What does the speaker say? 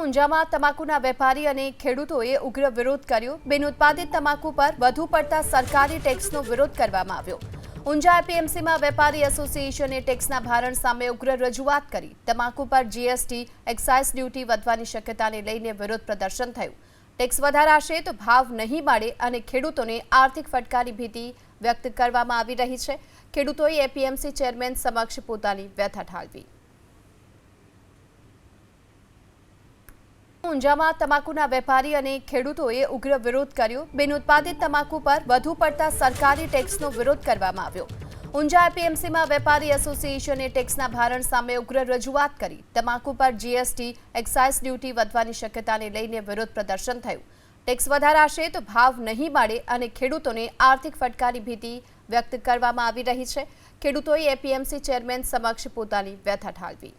ઊંઝામાં તમાકુના વેપારી અને ખેડૂતોએ ઉગ્ર વિરોધ કર્યો। બિન ઉત્પાદિત તમાકુ પર વધુ પડતા સરકારી ટેક્સનો વિરોધ કરવામાં આવ્યો। ઊંઝા એપીએમસીમાં વેપારી એસોસિએશને ટેક્સના ભારણ સામે ઉગ્ર રજૂઆત કરી। તમાકુ પર જીએસટી, એક્સાઇઝ ડ્યુટી વધવાની શક્યતાને લઈને વિરોધ પ્રદર્શન થયું। ટેક્સ વધારાશે તો ભાવ નહીં મળે અને ખેડૂતોને આર્થિક ફટકારની ભીતિ વ્યક્ત કરવામાં આવી રહી છે। ખેડૂતોએ એપીએમસી ચેરમેન સમક્ષ પોતાની વ્યથા ઠાલવી। ઊંઝામાં તમાકુના વેપારી અને ખેડૂતોએ ઉગ્ર વિરોધ કર્યો। બિન ઉત્પાદિત તમાકુ પર વધુ પડતા સરકારી ટેક્સનો વિરોધ કરવામાં આવ્યો। ઊંઝા એપીએમસીમાં વેપારી એસોસિએશને ટેક્સના ભારણ સામે ઉગ્ર રજૂઆત કરી। તમાકુ પર જીએસટી, એક્સાઇઝ ડ્યુટી વધવાની શક્યતાને લઈને વિરોધ પ્રદર્શન થયું। ટેક્સ વધારાશે તો ભાવ નહીં મળે અને ખેડૂતોને આર્થિક ફટકારની ભીતિ વ્યક્ત કરવામાં આવી રહી છે। ખેડૂતોએ એપીએમસી ચેરમેન સમક્ષ પોતાની વ્યથા ઠાલવી।